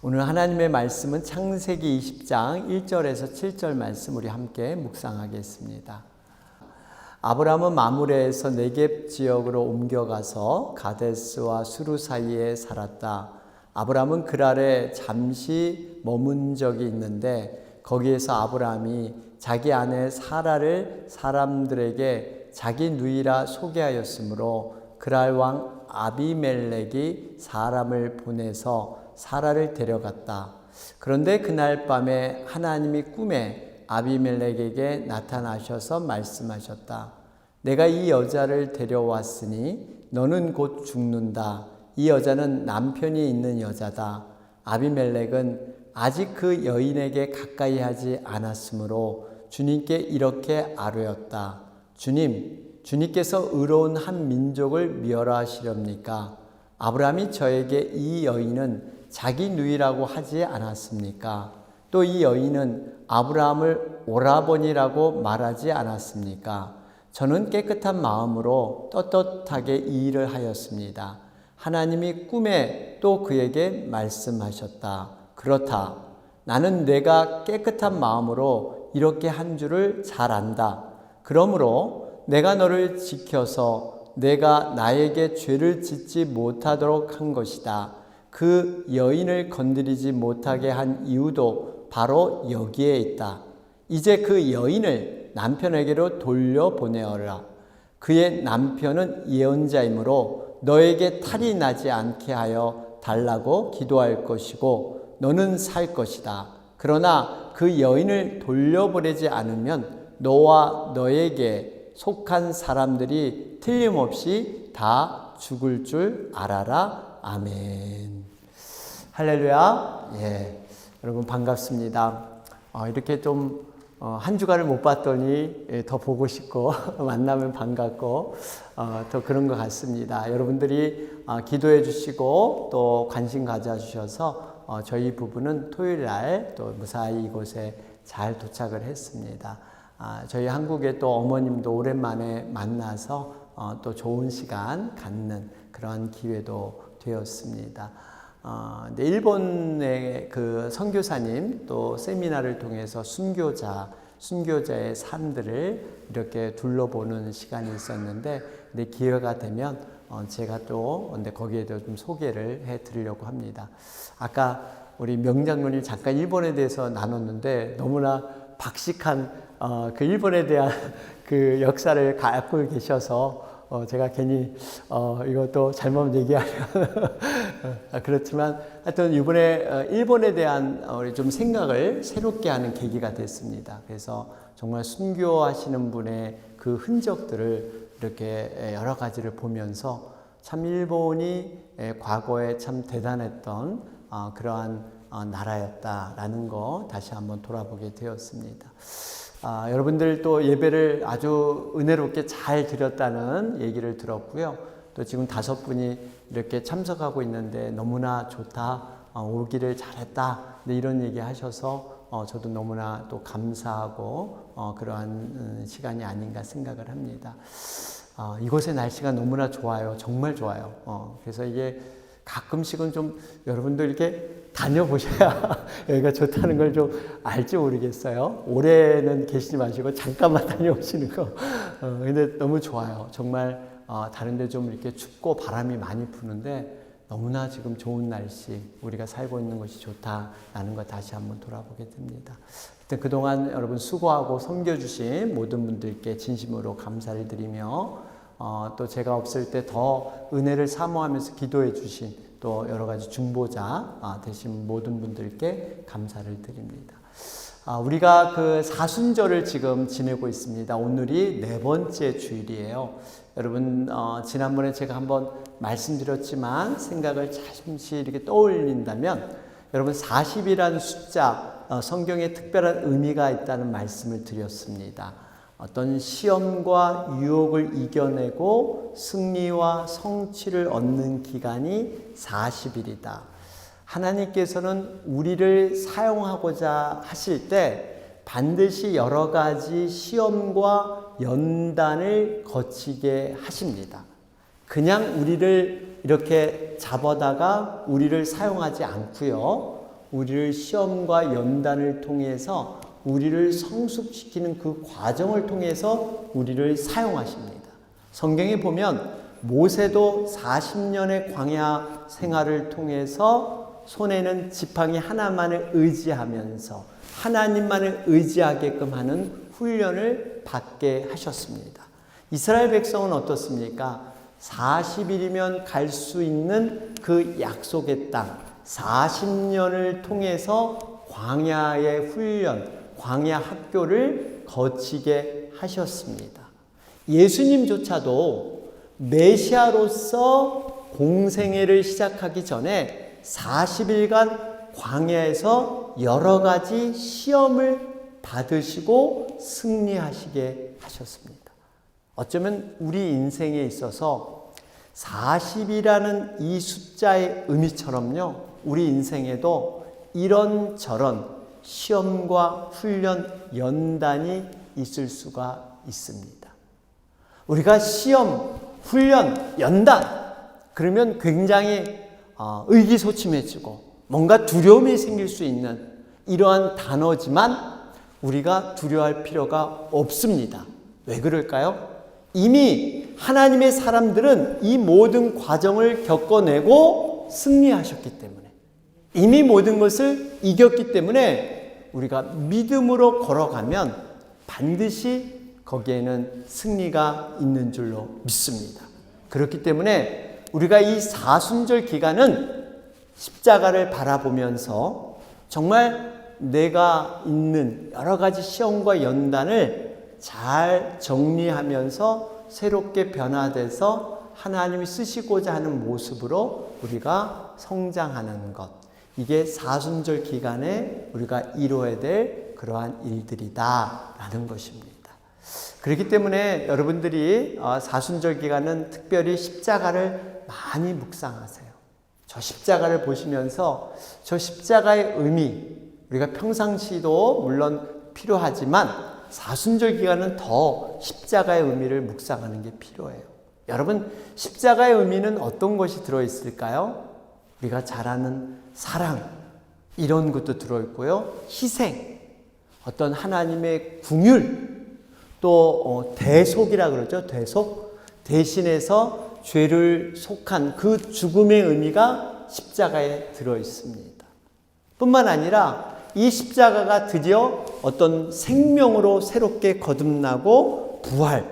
오늘 하나님의 말씀은 창세기 20장 1절에서 7절 말씀 우리 함께 묵상하겠습니다. 아브라함은 마므레에서 네겝 지역으로 옮겨가서 가데스와 수르 사이에 살았다. 아브라함은 그랄에 잠시 머문 적이 있는데 거기에서 아브라함이 자기 아내 사라를 사람들에게 자기 누이라 소개하였으므로 그랄 왕 아비멜렉이 사람을 보내서 사라를 데려갔다. 그런데 그날 밤에 하나님이 꿈에 아비멜렉에게 나타나셔서 말씀하셨다. 내가 이 여자를 데려왔으니 너는 곧 죽는다. 이 여자는 남편이 있는 여자다. 아비멜렉은 아직 그 여인에게 가까이 하지 않았으므로 주님께 이렇게 아뢰었다. 주님께서 의로운 한 민족을 멸하시렵니까? 아브라함이 저에게 이 여인은 자기 누이라고 하지 않았습니까? 또 이 여인은 아브라함을 오라버니라고 말하지 않았습니까? 저는 깨끗한 마음으로 떳떳하게 이 일을 하였습니다. 하나님이 꿈에 또 그에게 말씀하셨다. 그렇다. 나는 내가 깨끗한 마음으로 이렇게 한 줄을 잘 안다. 그러므로 내가 너를 지켜서 내가 나에게 죄를 짓지 못하도록 한 것이다. 그 여인을 건드리지 못하게 한 이유도 바로 여기에 있다. 이제 그 여인을 남편에게로 돌려보내어라. 그의 남편은 예언자이므로 너에게 탈이 나지 않게 하여 달라고 기도할 것이고 너는 살 것이다. 그러나 그 여인을 돌려보내지 않으면 너와 너에게 속한 사람들이 틀림없이 다 죽을 줄 알아라. 아멘. 할렐루야. 예, 여러분 반갑습니다. 이렇게 좀 한 주간을 못 봤더니 더 보고 싶고 만나면 반갑고 더 그런 것 같습니다. 여러분들이 기도해 주시고 또 관심 가져주셔서 저희 부부는 토요일 날 또 무사히 이곳에 잘 도착을 했습니다. 저희 한국에 또 어머님도 오랜만에 만나서 또 좋은 시간 갖는 그런 기회도 되었습니다. 일본의 그 선교사님 또 세미나를 통해서 순교자의 삶들을 이렇게 둘러보는 시간이 있었는데, 기회가 되면 제가 또 거기에 대해서 좀 소개를 해드리려고 합니다. 아까 우리 명장로님 잠깐 일본에 대해서 나눴는데 너무나 박식한 그 일본에 대한 그 역사를 갖고 계셔서 제가 괜히 이것도 잘못 얘기하면 그렇지만 하여튼 이번에 일본에 대한 우리 좀 생각을 새롭게 하는 계기가 됐습니다. 그래서 정말 순교하시는 분의 그 흔적들을 이렇게 여러 가지를 보면서 참 일본이 과거에 참 대단했던 그러한 나라였다라는 거 다시 한번 돌아보게 되었습니다. 여러분들 또 예배를 아주 은혜롭게 잘 드렸다는 얘기를 들었고요. 또 지금 5분이 이렇게 참석하고 있는데 너무나 좋다, 오기를 잘했다, 이런 얘기 하셔서 저도 너무나 또 감사하고 그러한 시간이 아닌가 생각을 합니다. 이곳의 날씨가 너무나 좋아요. 정말 좋아요. 그래서 이게 가끔씩은 좀 여러분들 이렇게 다녀보셔야 여기가 좋다는 걸 좀 알지 모르겠어요. 올해는 계시지 마시고 잠깐만 다녀오시는 거. 근데 너무 좋아요. 정말 다른 데 좀 이렇게 춥고 바람이 많이 부는데 너무나 지금 좋은 날씨, 우리가 살고 있는 것이 좋다라는 거 다시 한번 돌아보게 됩니다. 그동안 여러분 수고하고 섬겨주신 모든 분들께 진심으로 감사를 드리며 또 제가 없을 때 더 은혜를 사모하면서 기도해 주신 또 여러 가지 중보자 되신 모든 분들께 감사를 드립니다. 우리가 그 사순절을 지금 지내고 있습니다. 오늘이 4번째 주일이에요. 여러분 지난번에 제가 한번 말씀드렸지만 생각을 잠시 이렇게 떠올린다면 여러분 40이라는 숫자 성경에 특별한 의미가 있다는 말씀을 드렸습니다. 어떤 시험과 유혹을 이겨내고 승리와 성취를 얻는 기간이 40일이다. 하나님께서는 우리를 사용하고자 하실 때 반드시 여러 가지 시험과 연단을 거치게 하십니다. 그냥 우리를 이렇게 잡아다가 우리를 사용하지 않고요. 우리를 시험과 연단을 통해서 우리를 성숙시키는 그 과정을 통해서 우리를 사용하십니다. 성경에 보면 모세도 40년의 광야 생활을 통해서 손에는 지팡이 하나만을 의지하면서 하나님만을 의지하게끔 하는 훈련을 받게 하셨습니다. 이스라엘 백성은 어떻습니까? 40일이면 갈 수 있는 그 약속의 땅, 40년을 통해서 광야의 훈련, 광야 학교를 거치게 하셨습니다. 예수님조차도 메시아로서 공생애를 시작하기 전에 40일간 광야에서 여러 가지 시험을 받으시고 승리하시게 하셨습니다. 어쩌면 우리 인생에 있어서 40이라는 이 숫자의 의미처럼요, 우리 인생에도 이런저런 시험과 훈련, 연단이 있을 수가 있습니다. 우리가 시험, 훈련, 연단 그러면 굉장히 의기소침해지고 뭔가 두려움이 생길 수 있는 이러한 단어지만 우리가 두려워할 필요가 없습니다. 왜 그럴까요? 이미 하나님의 사람들은 이 모든 과정을 겪어내고 승리하셨기 때문에, 이미 모든 것을 이겼기 때문에 우리가 믿음으로 걸어가면 반드시 거기에는 승리가 있는 줄로 믿습니다. 그렇기 때문에 우리가 이 사순절 기간은 십자가를 바라보면서 정말 내가 있는 여러 가지 시험과 연단을 잘 정리하면서 새롭게 변화돼서 하나님이 쓰시고자 하는 모습으로 우리가 성장하는 것, 이게 사순절 기간에 우리가 이루어야 될 그러한 일들이다라는 것입니다. 그렇기 때문에 여러분들이 사순절 기간은 특별히 십자가를 많이 묵상하세요. 저 십자가를 보시면서 저 십자가의 의미, 우리가 평상시도 물론 필요하지만 사순절 기간은 더 십자가의 의미를 묵상하는 게 필요해요. 여러분, 십자가의 의미는 어떤 것이 들어있을까요? 우리가 잘 아는 사랑, 이런 것도 들어있고요. 희생, 어떤 하나님의 긍휼, 또 대속이라 그러죠. 대속, 대신해서 죄를 속한 그 죽음의 의미가 십자가에 들어있습니다. 뿐만 아니라 이 십자가가 드디어 어떤 생명으로 새롭게 거듭나고 부활,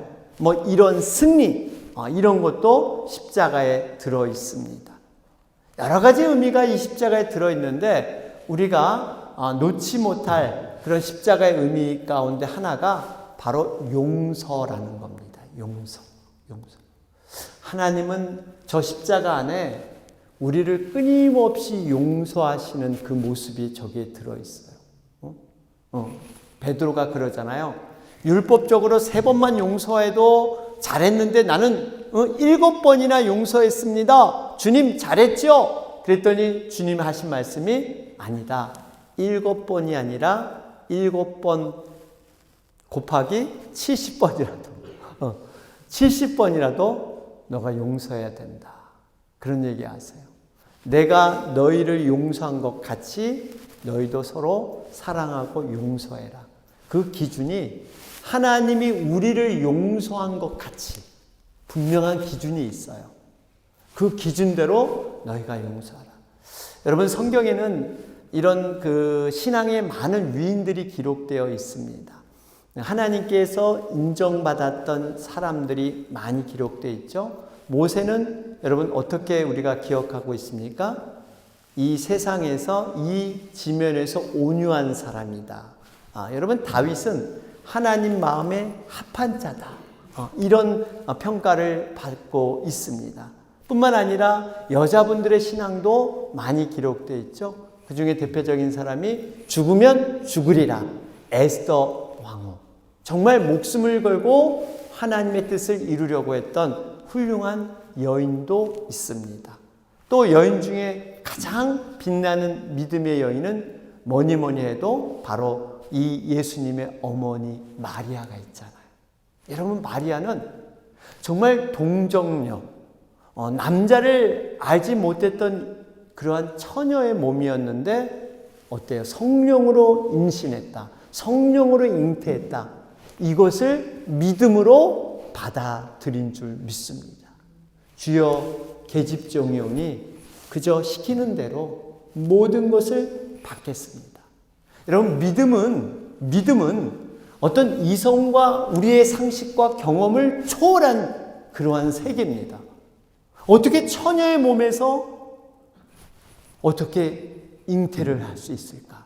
이런 승리, 이런 것도 십자가에 들어있습니다. 여러 가지 의미가 이 십자가에 들어있는데 우리가 놓지 못할 그런 십자가의 의미 가운데 하나가 바로 용서라는 겁니다. 용서. 하나님은 저 십자가 안에 우리를 끊임없이 용서하시는 그 모습이 저기에 들어있어요. 베드로가 그러잖아요. 율법적으로 3번만 용서해도 잘했는데 나는 7번이나 용서했습니다. 주님 잘했죠? 그랬더니 주님 하신 말씀이 아니다. 7번이 아니라 7번 곱하기 70번이라도 70번이라도 너가 용서해야 된다. 그런 얘기 하세요. 내가 너희를 용서한 것 같이 너희도 서로 사랑하고 용서해라. 그 기준이 하나님이 우리를 용서한 것 같이 분명한 기준이 있어요. 그 기준대로 너희가 용서하라. 여러분, 성경에는 이런 그 신앙의 많은 위인들이 기록되어 있습니다. 하나님께서 인정받았던 사람들이 많이 기록되어 있죠. 모세는 여러분 어떻게 우리가 기억하고 있습니까? 이 세상에서 이 지면에서 온유한 사람이다. 여러분, 다윗은 하나님 마음에 합한 자다. 이런 평가를 받고 있습니다. 뿐만 아니라 여자분들의 신앙도 많이 기록되어 있죠. 그 중에 대표적인 사람이 죽으면 죽으리라. 에스더 왕후. 정말 목숨을 걸고 하나님의 뜻을 이루려고 했던 훌륭한 여인도 있습니다. 또 여인 중에 가장 빛나는 믿음의 여인은 뭐니 해도 바로 이 예수님의 어머니 마리아가 있잖아요. 여러분, 마리아는 정말 동정녀, 남자를 알지 못했던 그러한 처녀의 몸이었는데 어때요? 성령으로 임신했다. 성령으로 잉태했다. 이것을 믿음으로 받아들인 줄 믿습니다. 주여 계집종이오니 그저 시키는 대로 모든 것을 받겠습니다. 여러분, 믿음은 어떤 이성과 우리의 상식과 경험을 초월한 그러한 세계입니다. 어떻게 처녀의 몸에서 어떻게 잉태를 할 수 있을까?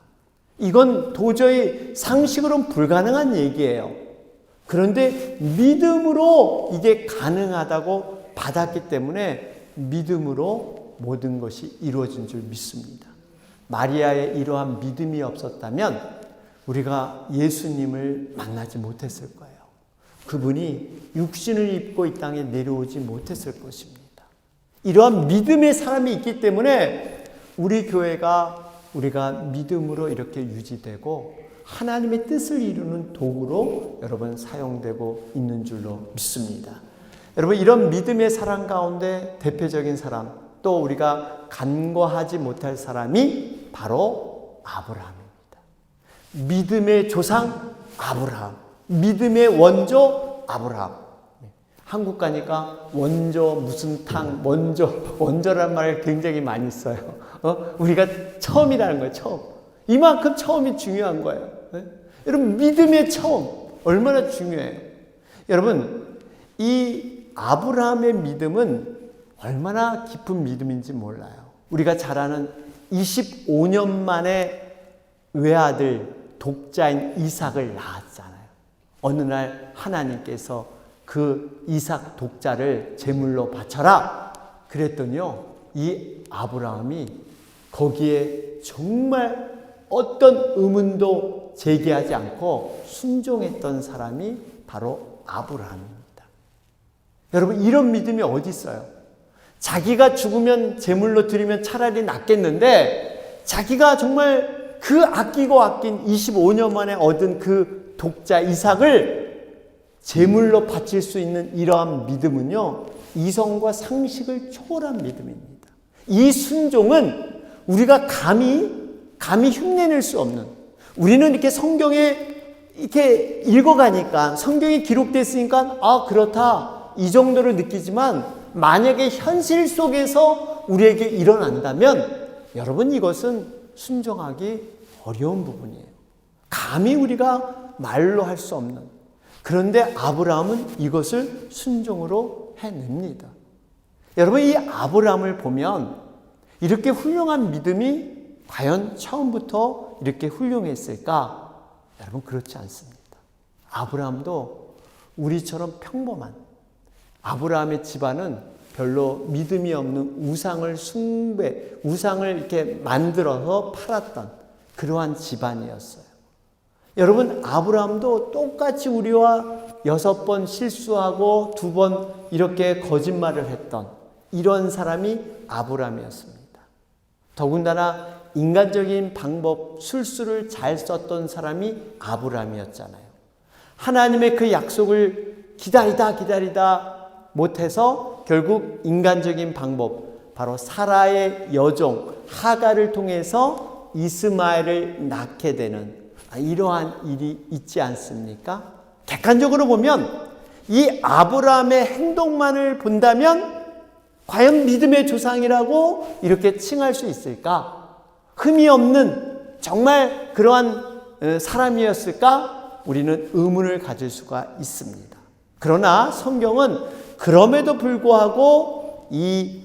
이건 도저히 상식으로는 불가능한 얘기예요. 그런데 믿음으로 이게 가능하다고 받았기 때문에 믿음으로 모든 것이 이루어진 줄 믿습니다. 마리아의 이러한 믿음이 없었다면 우리가 예수님을 만나지 못했을 거예요. 그분이 육신을 입고 이 땅에 내려오지 못했을 것입니다. 이러한 믿음의 사람이 있기 때문에 우리 교회가 우리가 믿음으로 이렇게 유지되고 하나님의 뜻을 이루는 도구로 여러분 사용되고 있는 줄로 믿습니다. 여러분, 이런 믿음의 사람 가운데 대표적인 사람, 또 우리가 간과하지 못할 사람이 바로 아브라함입니다. 믿음의 조상 아브라함, 믿음의 원조 아브라함. 한국 가니까 원조 무슨 탕, 원조란 말을 굉장히 많이 써요. 우리가 처음이라는 거예요, 처음. 이만큼 처음이 중요한 거예요. 여러분, 믿음의 처음 얼마나 중요해요. 여러분, 이 아브라함의 믿음은 얼마나 깊은 믿음인지 몰라요. 우리가 잘 아는 25년 만에 외아들 독자인 이삭을 낳았잖아요. 어느 날 하나님께서 그 이삭 독자를 제물로 바쳐라 그랬더니요, 이 아브라함이 거기에 정말 어떤 의문도 제기하지 않고 순종했던 사람이 바로 아브라함입니다. 여러분, 이런 믿음이 어디 있어요? 자기가 죽으면 제물로 드리면 차라리 낫겠는데 자기가 정말 그 아끼고 아낀 25년 만에 얻은 그 독자 이삭을 제물로 바칠 수 있는 이러한 믿음은요, 이성과 상식을 초월한 믿음입니다. 이 순종은 우리가 감히 흉내낼 수 없는, 우리는 이렇게 성경에 이렇게 읽어가니까 성경에 기록됐으니까 아 그렇다 이 정도로 느끼지만 만약에 현실 속에서 우리에게 일어난다면 여러분, 이것은 순종하기 어려운 부분이에요. 감히 우리가 말로 할 수 없는. 그런데 아브라함은 이것을 순종으로 해냅니다. 여러분, 이 아브라함을 보면 이렇게 훌륭한 믿음이 과연 처음부터 이렇게 훌륭했을까? 여러분, 그렇지 않습니다. 아브라함도 우리처럼 평범한, 아브라함의 집안은 별로 믿음이 없는 우상을 이렇게 만들어서 팔았던 그러한 집안이었어요. 여러분, 아브라함도 똑같이 우리와 6번 실수하고 2번 이렇게 거짓말을 했던 이런 사람이 아브라함이었습니다. 더군다나 인간적인 방법, 술수를 잘 썼던 사람이 아브라함이었잖아요. 하나님의 그 약속을 기다리다 못해서 결국 인간적인 방법, 바로 사라의 여종 하가를 통해서 이스마엘을 낳게 되는 이러한 일이 있지 않습니까? 객관적으로 보면 이 아브라함의 행동만을 본다면 과연 믿음의 조상이라고 이렇게 칭할 수 있을까? 흠이 없는 정말 그러한 사람이었을까? 우리는 의문을 가질 수가 있습니다. 그러나 성경은 그럼에도 불구하고 이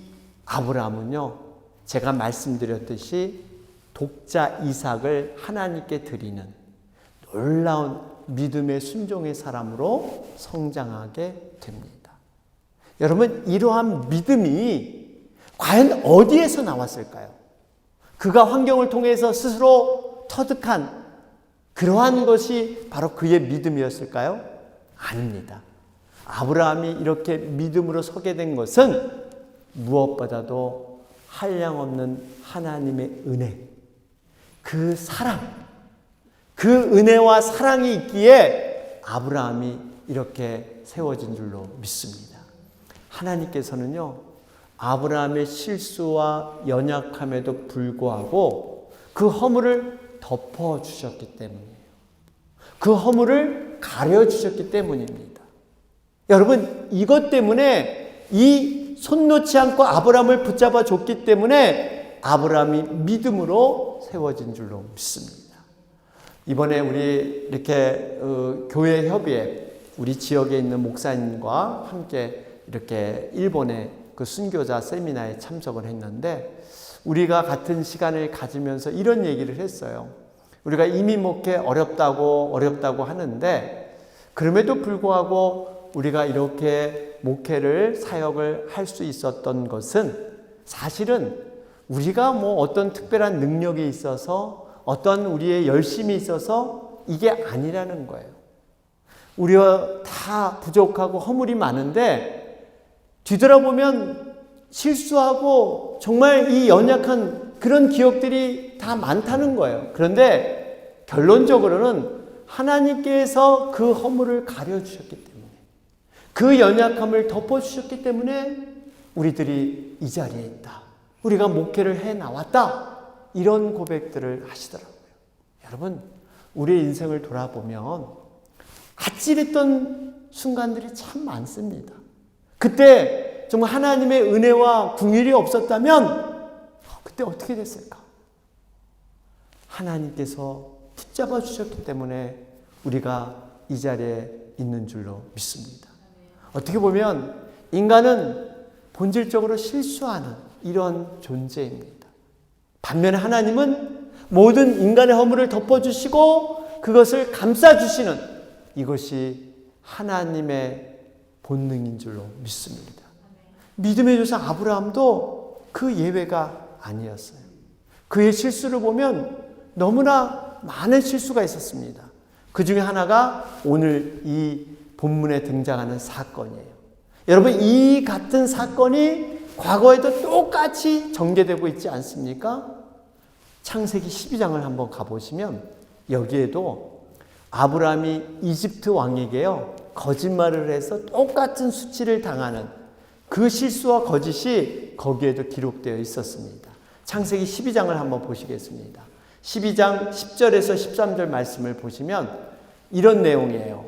아브라함은요, 제가 말씀드렸듯이 독자 이삭을 하나님께 드리는 놀라운 믿음의 순종의 사람으로 성장하게 됩니다. 여러분, 이러한 믿음이 과연 어디에서 나왔을까요? 그가 환경을 통해서 스스로 터득한 그러한 것이 바로 그의 믿음이었을까요? 아닙니다. 아브라함이 이렇게 믿음으로 서게 된 것은 무엇보다도 한량없는 하나님의 은혜, 그 사랑, 그 은혜와 사랑이 있기에 아브라함이 이렇게 세워진 줄로 믿습니다. 하나님께서는요, 아브라함의 실수와 연약함에도 불구하고 그 허물을 덮어주셨기 때문이에요. 그 허물을 가려주셨기 때문입니다. 여러분, 이것 때문에 이 손 놓지 않고 아브라함을 붙잡아 줬기 때문에 아브라함이 믿음으로 세워진 줄로 믿습니다. 이번에 우리 이렇게 교회 협의회, 우리 지역에 있는 목사님과 함께 이렇게 일본의 그 순교자 세미나에 참석을 했는데, 우리가 같은 시간을 가지면서 이런 얘기를 했어요. 우리가 이민 목회 어렵다고 하는데, 그럼에도 불구하고 우리가 이렇게 목회를, 사역을 할 수 있었던 것은 사실은 우리가 뭐 어떤 특별한 능력이 있어서, 어떤 우리의 열심이 있어서 이게 아니라는 거예요. 우리가 다 부족하고 허물이 많은데 뒤돌아보면 실수하고 정말 이 연약한 그런 기억들이 다 많다는 거예요. 그런데 결론적으로는 하나님께서 그 허물을 가려주셨기 때문에, 그 연약함을 덮어주셨기 때문에 우리들이 이 자리에 있다, 우리가 목회를 해 나왔다, 이런 고백들을 하시더라고요. 여러분, 우리의 인생을 돌아보면 아찔했던 순간들이 참 많습니다. 그때 정말 하나님의 은혜와 긍휼이 없었다면 그때 어떻게 됐을까? 하나님께서 붙잡아 주셨기 때문에 우리가 이 자리에 있는 줄로 믿습니다. 어떻게 보면 인간은 본질적으로 실수하는 이런 존재입니다. 반면에 하나님은 모든 인간의 허물을 덮어주시고 그것을 감싸주시는, 이것이 하나님의 본능인 줄로 믿습니다. 믿음의 조상 아브라함도 그 예외가 아니었어요. 그의 실수를 보면 너무나 많은 실수가 있었습니다. 그 중에 하나가 오늘 이 본문에 등장하는 사건이에요. 여러분, 이 같은 사건이 과거에도 똑같이 전개되고 있지 않습니까? 창세기 12장을 한번 가보시면 여기에도 아브라함이 이집트 왕에게요, 거짓말을 해서 똑같은 수치를 당하는 그 실수와 거짓이 거기에도 기록되어 있었습니다. 창세기 12장을 한번 보시겠습니다. 12장 10절에서 13절 말씀을 보시면 이런 내용이에요.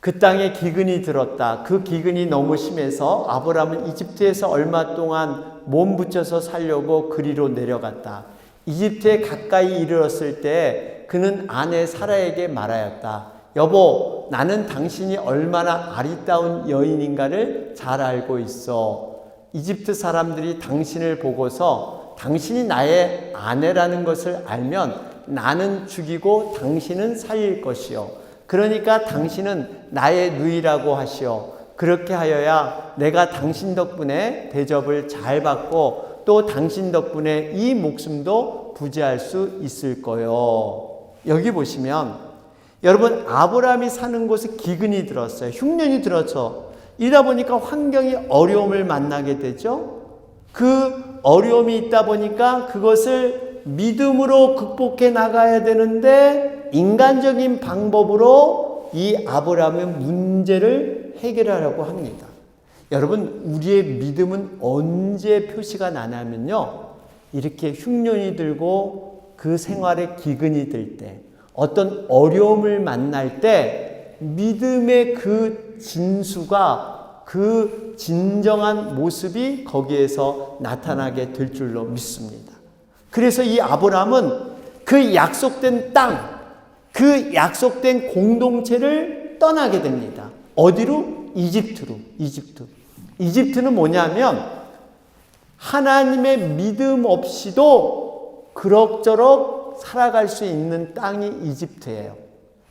그 땅에 기근이 들었다. 그 기근이 너무 심해서 아브라함은 이집트에서 얼마 동안 몸 붙여서 살려고 그리로 내려갔다. 이집트에 가까이 이르렀을 때 그는 아내 사라에게 말하였다. 여보, 나는 당신이 얼마나 아리따운 여인인가를 잘 알고 있어. 이집트 사람들이 당신을 보고서 당신이 나의 아내라는 것을 알면 나는 죽이고 당신은 살릴 것이요. 그러니까 당신은 나의 누이라고 하시오. 그렇게 하여야 내가 당신 덕분에 대접을 잘 받고 또 당신 덕분에 이 목숨도 부지할 수 있을 거요. 여기 보시면 여러분, 아브라함이 사는 곳에 기근이 들었어요. 흉년이 들어서 이러다 보니까 환경이 어려움을 만나게 되죠. 그 어려움이 있다 보니까 그것을 믿음으로 극복해 나가야 되는데 인간적인 방법으로 이 아브라함의 문제를 해결하려고 합니다. 여러분, 우리의 믿음은 언제 표시가 나냐면요, 이렇게 흉년이 들고 그 생활에 기근이 들 때, 어떤 어려움을 만날 때 믿음의 그 진수가, 그 진정한 모습이 거기에서 나타나게 될 줄로 믿습니다. 그래서 이 아브라함은 그 약속된 땅, 그 약속된 공동체를 떠나게 됩니다. 어디로? 이집트로. 이집트는 뭐냐면 하나님의 믿음 없이도 그럭저럭 살아갈 수 있는 땅이 이집트예요.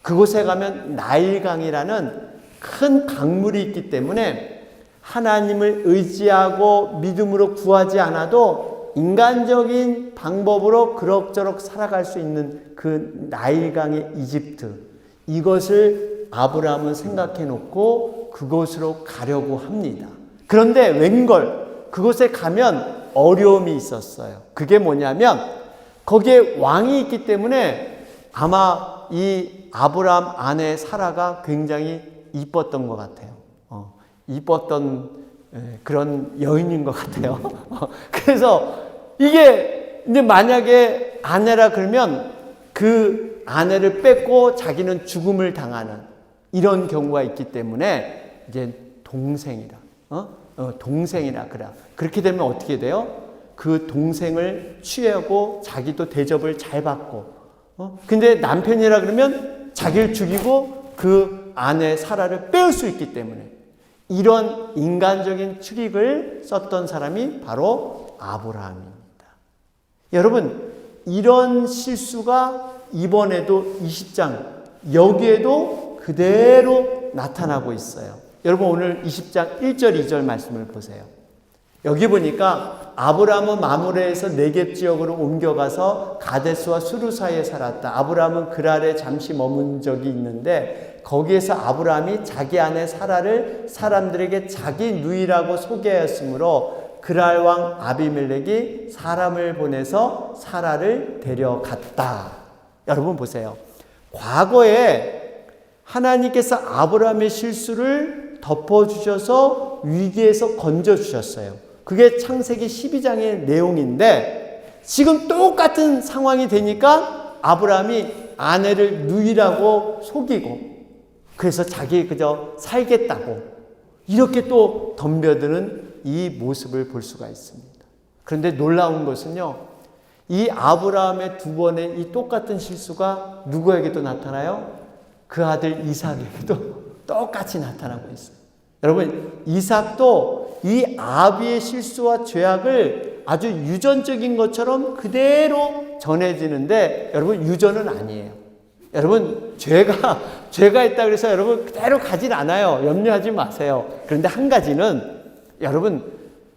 그곳에 가면 나일강이라는 큰 강물이 있기 때문에 하나님을 의지하고 믿음으로 구하지 않아도 인간적인 방법으로 그럭저럭 살아갈 수 있는 그 나일강의 이집트, 이것을 아브라함은 생각해 놓고 그곳으로 가려고 합니다. 그런데 웬걸 그곳에 가면 어려움이 있었어요. 그게 뭐냐면 거기에 왕이 있기 때문에 아마 이 아브라함 아내 사라가 굉장히 이뻤던 것 같아요. 이뻤던 그런 여인인 것 같아요. 그래서 이게 이제 만약에 아내라 그러면 그 아내를 뺏고 자기는 죽음을 당하는 이런 경우가 있기 때문에 이제 동생이라, 동생이라 그래. 그렇게 되면 어떻게 돼요? 그 동생을 취하고 자기도 대접을 잘 받고, 근데 남편이라 그러면 자기를 죽이고 그 아내 사라를 빼올 수 있기 때문에 이런 인간적인 트릭을 썼던 사람이 바로 아브라함입니다. 여러분, 이런 실수가 이번에도 20장 여기에도 그대로 나타나고 있어요. 여러분, 오늘 20장 1절 2절 말씀을 보세요. 여기 보니까 아브라함은 마므레에서 네겝 지역으로 옮겨가서 가데스와 수르 사이에 살았다. 아브라함은 그랄에 잠시 머문 적이 있는데 거기에서 아브라함이 자기 아내 사라를 사람들에게 자기 누이라고 소개하였으므로 그랄 왕 아비멜렉이 사람을 보내서 사라를 데려갔다. 여러분 보세요. 과거에 하나님께서 아브라함의 실수를 덮어주셔서 위기에서 건져주셨어요. 그게 창세기 12장의 내용인데 지금 똑같은 상황이 되니까 아브라함이 아내를 누이라고 속이고 그래서 자기 그저 살겠다고 이렇게 또 덤벼드는 이 모습을 볼 수가 있습니다. 그런데 놀라운 것은요, 이 아브라함의 두 번의 이 똑같은 실수가 누구에게도 나타나요? 그 아들 이삭에게도 똑같이 나타나고 있어요. 여러분, 이삭도 이 아비의 실수와 죄악을 아주 유전적인 것처럼 그대로 전해지는데 여러분, 유전은 아니에요. 여러분, 죄가 있다 그래서 여러분 그대로 가진 않아요. 염려하지 마세요. 그런데 한 가지는 여러분,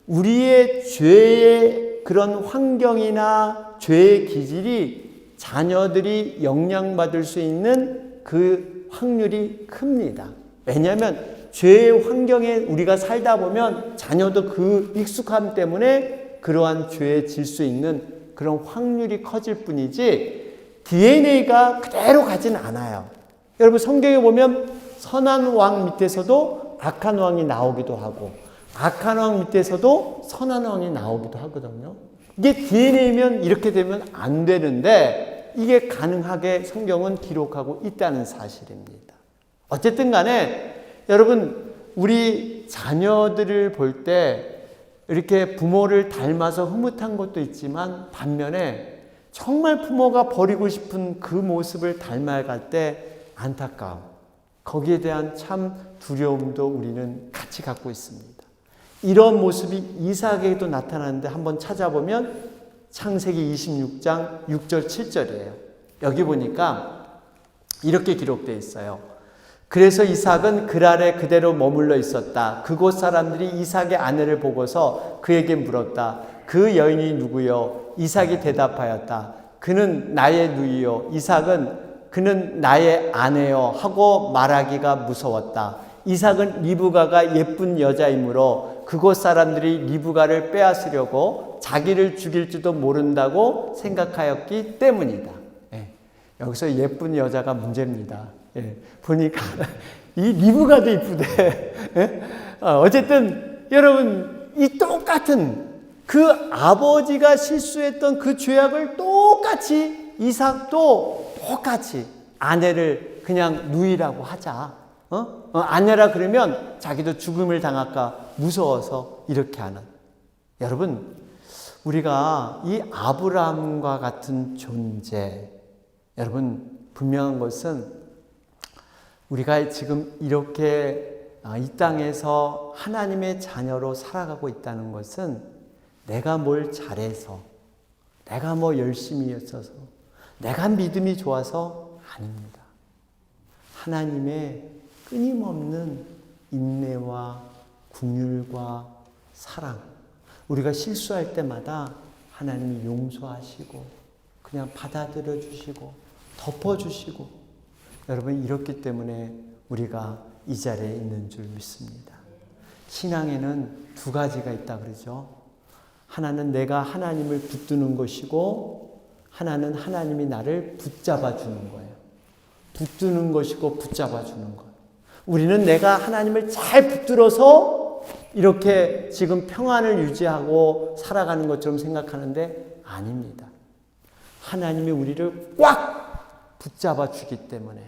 우리의 죄의 그런 환경이나 죄의 기질이 자녀들이 영향받을 수 있는 그 확률이 큽니다. 왜냐하면 죄의 환경에 우리가 살다 보면 자녀도 그 익숙함 때문에 그러한 죄에 질 수 있는 그런 확률이 커질 뿐이지 DNA가 그대로 가진 않아요. 여러분, 성경에 보면 선한 왕 밑에서도 악한 왕이 나오기도 하고 악한 왕 밑에서도 선한 왕이 나오기도 하거든요. 이게 DNA면 이렇게 되면 안 되는데 이게 가능하게 성경은 기록하고 있다는 사실입니다. 어쨌든 간에 여러분, 우리 자녀들을 볼 때 이렇게 부모를 닮아서 흐뭇한 것도 있지만 반면에 정말 부모가 버리고 싶은 그 모습을 닮아갈 때 안타까움, 거기에 대한 참 두려움도 우리는 같이 갖고 있습니다. 이런 모습이 이삭에게도 나타나는데 한번 찾아보면 창세기 26장 6절 7절이에요. 여기 보니까 이렇게 기록되어 있어요. 그래서 이삭은 그랄에 그대로 머물러 있었다. 그곳 사람들이 이삭의 아내를 보고서 그에게 물었다. 그 여인이 누구요? 이삭이 대답하였다. 그는 나의 누이요. 이삭은 그는 나의 아내요 하고 말하기가 무서웠다. 이삭은 리브가가 예쁜 여자이므로 그곳 사람들이 리브가를 빼앗으려고 자기를 죽일지도 모른다고 생각하였기 때문이다. 여기서 예쁜 여자가 문제입니다. 보니까 이 리브가도 이쁘대. 어쨌든 여러분, 이 똑같은 그 아버지가 실수했던 그 죄악을 똑같이 이삭도 똑같이 아내를 그냥 누이라고 하자. 아내라 그러면 자기도 죽음을 당할까 무서워서 이렇게 하는. 여러분, 우리가 이 아브라함과 같은 존재, 여러분, 분명한 것은 우리가 지금 이렇게 이 땅에서 하나님의 자녀로 살아가고 있다는 것은 내가 뭘 잘해서, 내가 뭐 열심히 했어서, 내가 믿음이 좋아서 아닙니다. 하나님의 끊임없는 인내와 긍휼과 사랑, 우리가 실수할 때마다 하나님이 용서하시고 그냥 받아들여 주시고 덮어주시고, 여러분, 이렇기 때문에 우리가 이 자리에 있는 줄 믿습니다. 신앙에는 두 가지가 있다 그러죠. 하나는 내가 하나님을 붙드는 것이고 하나는 하나님이 나를 붙잡아 주는 거예요. 붙드는 것이고 붙잡아 주는 것. 우리는 내가 하나님을 잘 붙들어서 이렇게 지금 평안을 유지하고 살아가는 것처럼 생각하는데 아닙니다. 하나님이 우리를 꽉 붙잡아 주기 때문에.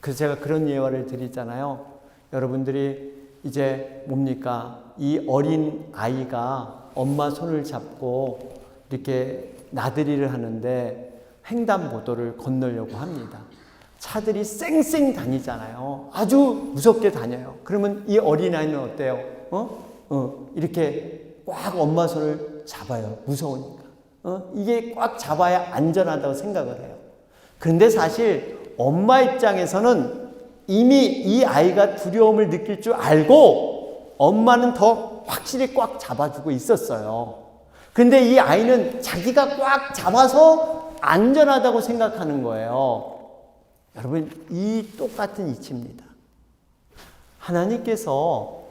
그래서 제가 그런 예화를 드리잖아요. 여러분들이 이제 뭡니까? 이 어린 아이가 엄마 손을 잡고 이렇게 나들이를 하는데 횡단보도를 건너려고 합니다. 차들이 쌩쌩 다니잖아요. 아주 무섭게 다녀요. 그러면 이 어린아이는 어때요? 이렇게 꽉 엄마 손을 잡아요. 무서우니까. 이게 꽉 잡아야 안전하다고 생각을 해요. 그런데 사실 엄마 입장에서는 이미 이 아이가 두려움을 느낄 줄 알고 엄마는 더 확실히 꽉 잡아주고 있었어요. 그런데 이 아이는 자기가 꽉 잡아서 안전하다고 생각하는 거예요. 여러분, 이 똑같은 이치입니다. 하나님께서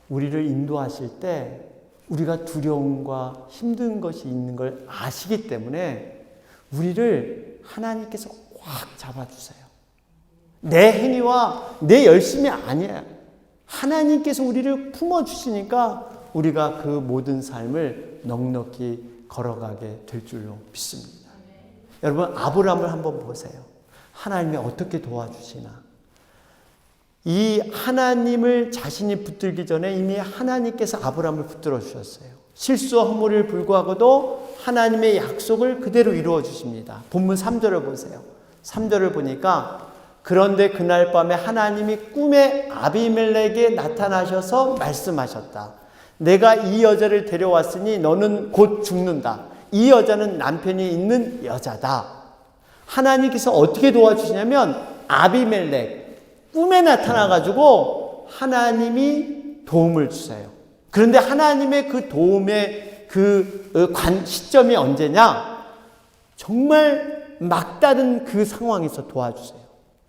우리를 인도하실 때 우리가 두려움과 힘든 것이 있는 걸 아시기 때문에 우리를 하나님께서 꽉 잡아주세요. 내 행위와 내 열심이 아니에요. 하나님께서 우리를 품어주시니까 우리가 그 모든 삶을 넉넉히 걸어가게 될 줄로 믿습니다. 여러분, 아브라함을 한번 보세요. 하나님이 어떻게 도와주시나. 이 하나님을 자신이 붙들기 전에 이미 하나님께서 아브라함을 붙들어 주셨어요. 실수와 허물을 불구하고도 하나님의 약속을 그대로 이루어 주십니다. 본문 3절을 보세요. 3절을 보니까 그런데 그날 밤에 하나님이 꿈에 아비멜렉에게 나타나셔서 말씀하셨다. 내가 이 여자를 데려왔으니 너는 곧 죽는다. 이 여자는 남편이 있는 여자다. 하나님께서 어떻게 도와주시냐면 아비멜렉 꿈에 나타나가지고 하나님이 도움을 주세요. 그런데 하나님의 그 도움의 시점이 언제냐? 정말 막다른 그 상황에서 도와주세요.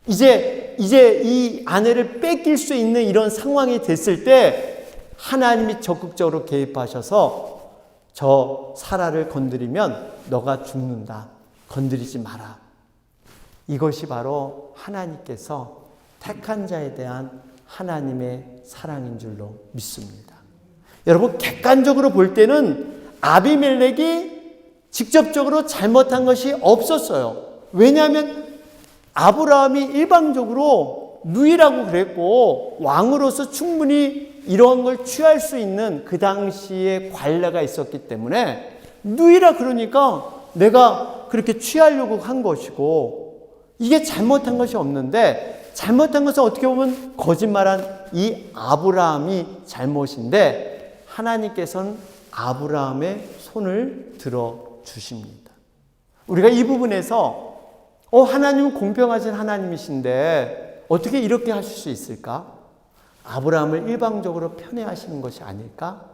이제 이 아내를 뺏길 수 있는 이런 상황이 됐을 때 하나님이 적극적으로 개입하셔서 저 사라를 건드리면 너가 죽는다. 건드리지 마라. 이것이 바로 하나님께서 택한 자에 대한 하나님의 사랑인 줄로 믿습니다. 여러분, 객관적으로 볼 때는 아비멜렉이 직접적으로 잘못한 것이 없었어요. 왜냐하면 아브라함이 일방적으로 누이라고 그랬고 왕으로서 충분히 이러한 걸 취할 수 있는 그 당시에 관례가 있었기 때문에 누이라 그러니까 내가 그렇게 취하려고 한 것이고, 이게 잘못한 것이 없는데 잘못한 것은 어떻게 보면 거짓말한 이 아브라함이 잘못인데 하나님께서는 아브라함의 손을 들어 주십니다. 우리가 이 부분에서 하나님은 공평하신 하나님이신데 어떻게 이렇게 하실 수 있을까? 아브라함을 일방적으로 편애하시는 것이 아닐까?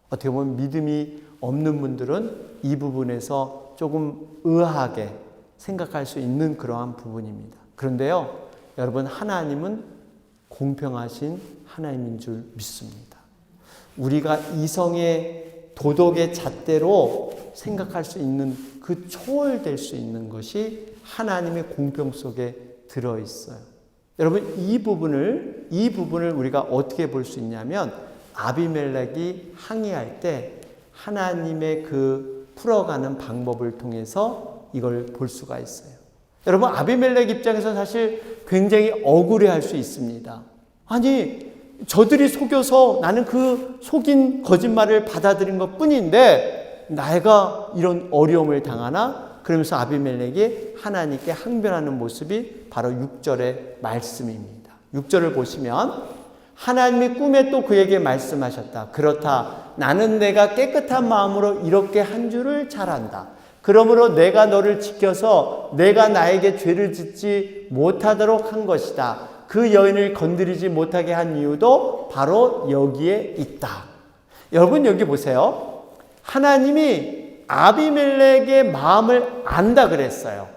어떻게 보면 믿음이 없는 분들은 이 부분에서 조금 의아하게 생각할 수 있는 그러한 부분입니다. 그런데요, 여러분, 하나님은 공평하신 하나님인 줄 믿습니다. 우리가 이성의 도덕의 잣대로 생각할 수 있는 그 초월될 수 있는 것이 하나님의 공평 속에 들어있어요. 여러분, 이 부분을 우리가 어떻게 볼 수 있냐면 아비멜렉이 항의할 때 하나님의 그 풀어가는 방법을 통해서 이걸 볼 수가 있어요. 여러분, 아비멜렉 입장에서 사실 굉장히 억울해할 수 있습니다. 아니, 저들이 속여서 나는 그 속인 거짓말을 받아들인 것 뿐인데 내가 이런 어려움을 당하나? 그러면서 아비멜렉이 하나님께 항변하는 모습이 바로 6절의 말씀입니다. 6절을 보시면 하나님이 꿈에 또 그에게 말씀하셨다. 그렇다. 나는 내가 깨끗한 마음으로 이렇게 한 줄을 잘 안다. 그러므로 내가 너를 지켜서 내가 나에게 죄를 짓지 못하도록 한 것이다. 그 여인을 건드리지 못하게 한 이유도 바로 여기에 있다. 여러분, 여기 보세요. 하나님이 아비멜렉의 마음을 안다 그랬어요.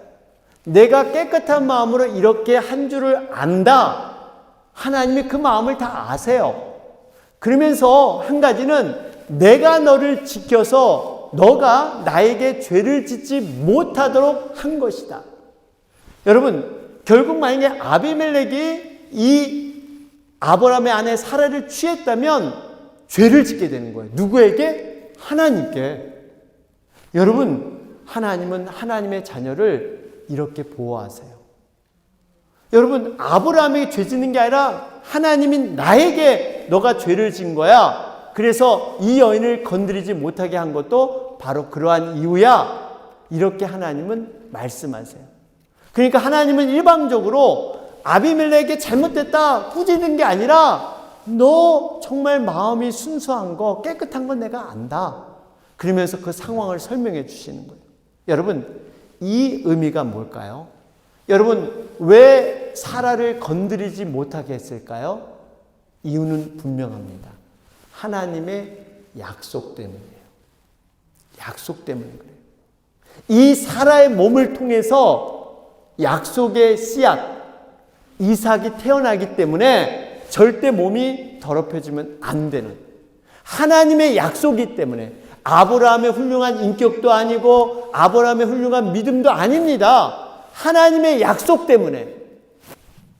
내가 깨끗한 마음으로 이렇게 한 줄을 안다. 하나님이 그 마음을 다 아세요. 그러면서 한 가지는 내가 너를 지켜서 너가 나에게 죄를 짓지 못하도록 한 것이다. 여러분, 결국 만약에 아비멜렉이 이 아브라함의 아내 사라를 취했다면 죄를 짓게 되는 거예요. 누구에게? 하나님께. 여러분, 하나님은 하나님의 자녀를 이렇게 보호하세요. 여러분, 아브라함에게 죄 짓는 게 아니라 하나님이 나에게 너가 죄를 진 거야. 그래서 이 여인을 건드리지 못하게 한 것도 바로 그러한 이유야. 이렇게 하나님은 말씀하세요. 그러니까 하나님은 일방적으로 아비멜렉에게 잘못됐다 꾸짖는 게 아니라 너 정말 마음이 순수한 거, 깨끗한 건 내가 안다. 그러면서 그 상황을 설명해 주시는 거예요. 여러분, 이 의미가 뭘까요? 여러분, 왜 사라를 건드리지 못하게 했을까요? 이유는 분명합니다. 하나님의 약속 때문이에요. 약속 때문에 그래요. 이 사라의 몸을 통해서 약속의 씨앗, 이삭이 태어나기 때문에 절대 몸이 더럽혀지면 안 되는 하나님의 약속이기 때문에 아브라함의 훌륭한 인격도 아니고 아브라함의 훌륭한 믿음도 아닙니다. 하나님의 약속 때문에.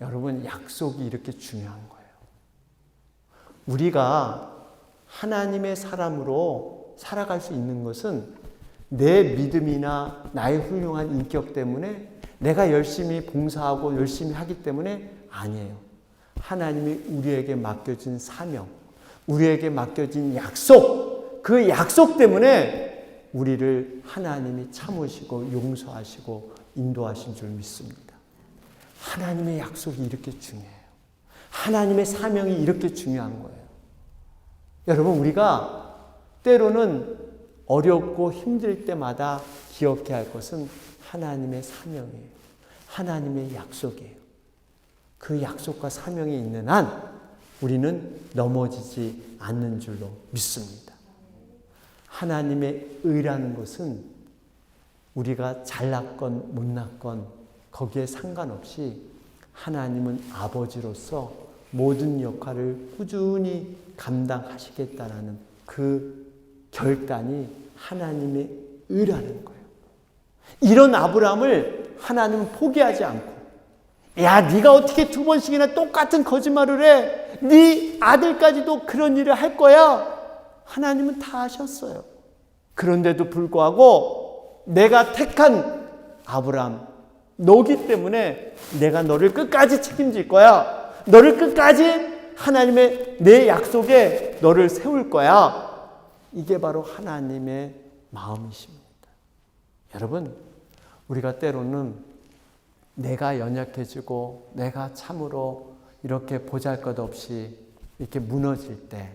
여러분, 약속이 이렇게 중요한 거예요. 우리가 하나님의 사람으로 살아갈 수 있는 것은 내 믿음이나 나의 훌륭한 인격 때문에 내가 열심히 봉사하고 열심히 하기 때문에 아니에요. 하나님이 우리에게 맡겨진 사명, 우리에게 맡겨진 약속, 그 약속 때문에 우리를 하나님이 참으시고 용서하시고 인도하신 줄 믿습니다. 하나님의 약속이 이렇게 중요해요. 하나님의 사명이 이렇게 중요한 거예요. 여러분, 우리가 때로는 어렵고 힘들 때마다 기억해야 할 것은 하나님의 사명이에요. 하나님의 약속이에요. 그 약속과 사명이 있는 한 우리는 넘어지지 않는 줄로 믿습니다. 하나님의 의라는 것은 우리가 잘났건 못났건 거기에 상관없이 하나님은 아버지로서 모든 역할을 꾸준히 감당하시겠다는 그 결단이 하나님의 의라는 거예요. 이런 아브라함을 하나님은 포기하지 않고, 야, 네가 어떻게 2번씩이나 똑같은 거짓말을 해? 네 아들까지도 그런 일을 할 거야? 하나님은 다 아셨어요. 그런데도 불구하고 내가 택한 아브라함, 너기 때문에 내가 너를 끝까지 책임질 거야. 너를 끝까지 하나님의 내 약속에 너를 세울 거야. 이게 바로 하나님의 마음이십니다. 여러분, 우리가 때로는 내가 연약해지고 내가 참으로 이렇게 보잘것없이 이렇게 무너질 때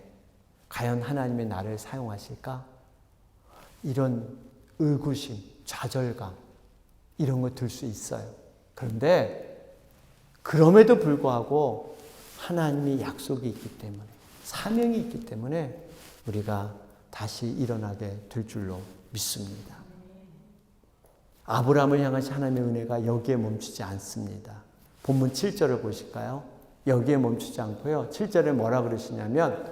과연 하나님의 나를 사용하실까? 이런 의구심, 좌절감 이런 거 들 수 있어요. 그런데 그럼에도 불구하고 하나님의 약속이 있기 때문에, 사명이 있기 때문에 우리가 다시 일어나게 될 줄로 믿습니다. 아브라함을 향하신 하나님의 은혜가 여기에 멈추지 않습니다. 본문 7절을 보실까요? 여기에 멈추지 않고요. 7절에 뭐라 그러시냐면,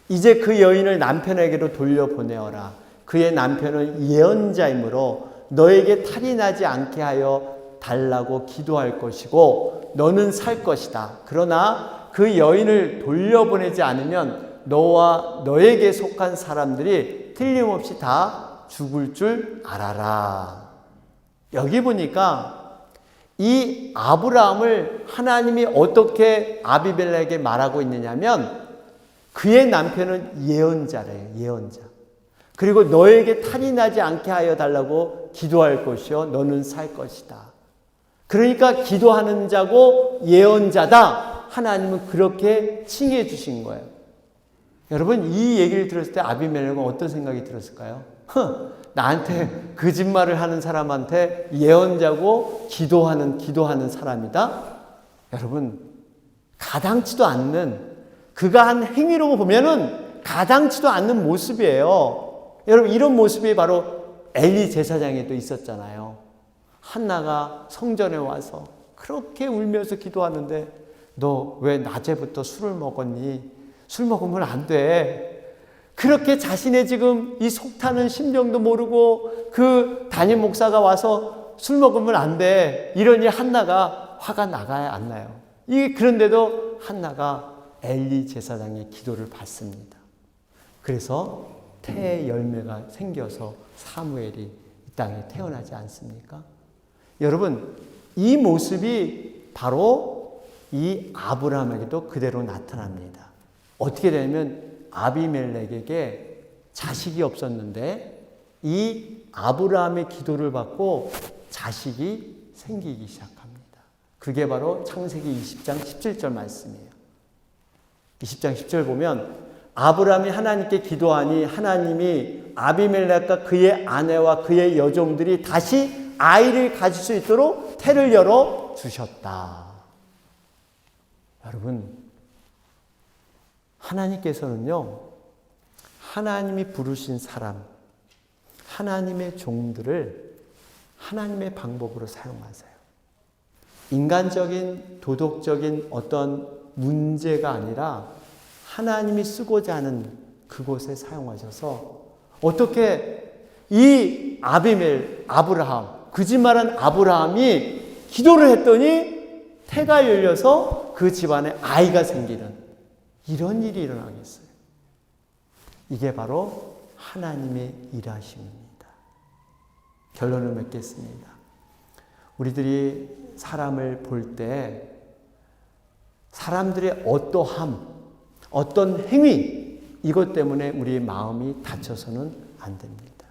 이제 그 여인을 남편에게로 돌려보내어라. 그의 남편은 예언자이므로 너에게 탈이 나지 않게 하여 달라고 기도할 것이고 너는 살 것이다. 그러나 그 여인을 돌려보내지 않으면 너와 너에게 속한 사람들이 틀림없이 다 죽을 줄 알아라. 여기 보니까 이 아브라함을 하나님이 어떻게 아비멜렉에게 말하고 있느냐면, 그의 남편은 예언자래요. 예언자. 그리고 너에게 탈이 나지 않게 하여 달라고 기도할 것이요 너는 살 것이다. 그러니까 기도하는 자고 예언자다. 하나님은 그렇게 칭해 주신 거예요. 여러분, 이 얘기를 들었을 때 아비멜렉은 어떤 생각이 들었을까요? 나한테 거짓말을 하는 사람한테 예언자고 기도하는 사람이다? 여러분, 가당치도 않는, 그가 한 행위로 보면은 가당치도 않는 모습이에요. 여러분, 이런 모습이 바로 엘리 제사장에도 있었잖아요. 한나가 성전에 와서 그렇게 울면서 기도하는데 너 왜 낮에부터 술을 먹었니? 술 먹으면 안 돼. 그렇게 자신의 지금 이 속타는 심정도 모르고 그 담임 목사가 와서 술 먹으면 안 돼. 이러니 한나가 화가 나가야 안 나요. 그런데도 한나가 엘리 제사장의 기도를 받습니다. 그래서 태의 열매가 생겨서 사무엘이 이 땅에 태어나지 않습니까? 여러분, 이 모습이 바로 이 아브라함에게도 그대로 나타납니다. 어떻게 되냐면 아비멜렉에게 자식이 없었는데 이 아브라함의 기도를 받고 자식이 생기기 시작합니다. 그게 바로 창세기 20장 17절 말씀이에요. 20장 10절 보면 아브라함이 하나님께 기도하니 하나님이 아비멜렉과 그의 아내와 그의 여종들이 다시 아이를 가질 수 있도록 태를 열어 주셨다. 여러분, 하나님께서는요, 하나님이 부르신 사람, 하나님의 종들을 하나님의 방법으로 사용하세요. 인간적인, 도덕적인 어떤 문제가 아니라 하나님이 쓰고자 하는 그곳에 사용하셔서 어떻게 이 아브라함, 거짓말한 아브라함이 기도를 했더니 태가 열려서 그 집안에 아이가 생기는 이런 일이 일어나겠어요. 이게 바로 하나님의 일하심입니다. 결론을 맺겠습니다. 우리들이 사람을 볼 때 사람들의 어떠함, 어떤 행위, 이것 때문에 우리의 마음이 다쳐서는 안 됩니다.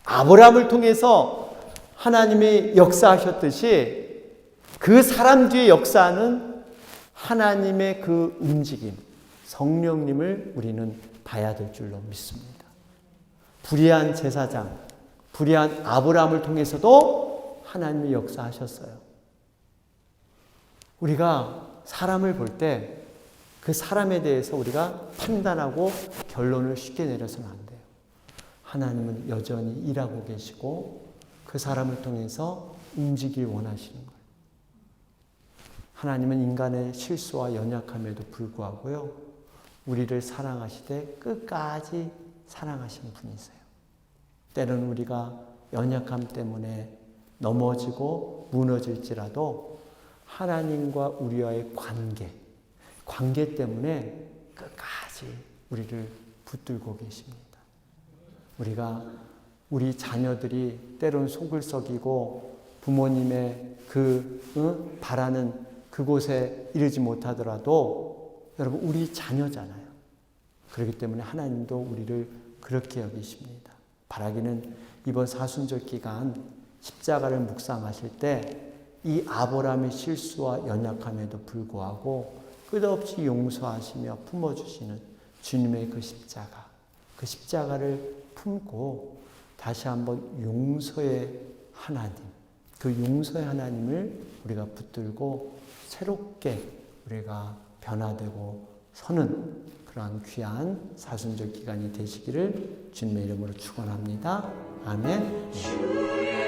아브라함을 통해서 하나님이 역사하셨듯이 그 사람 뒤에 역사하는 하나님의 그 움직임, 성령님을 우리는 봐야 될 줄로 믿습니다. 불의한 제사장, 불의한 아브라함을 통해서도 하나님이 역사하셨어요. 우리가 사람을 볼 때 그 사람에 대해서 우리가 판단하고 결론을 쉽게 내려서는 안 돼요. 하나님은 여전히 일하고 계시고 그 사람을 통해서 움직이길 원하시는 거예요. 하나님은 인간의 실수와 연약함에도 불구하고요, 우리를 사랑하시되 끝까지 사랑하시는 분이세요. 때로는 우리가 연약함 때문에 넘어지고 무너질지라도 하나님과 우리와의 관계 때문에 끝까지 우리를 붙들고 계십니다. 우리 자녀들이 때로는 속을 썩이고 부모님의 바라는 그곳에 이르지 못하더라도 여러분, 우리 자녀잖아요. 그렇기 때문에 하나님도 우리를 그렇게 여기십니다. 바라기는 이번 사순절 기간 십자가를 묵상하실 때 이 아브라함의 실수와 연약함에도 불구하고 끝없이 용서하시며 품어주시는 주님의 그 십자가를 품고 다시 한번 용서의 하나님, 그 용서의 하나님을 우리가 붙들고 새롭게 우리가 변화되고 서는 그러한 귀한 사순절 기간이 되시기를 주님의 이름으로 축원합니다. 아멘.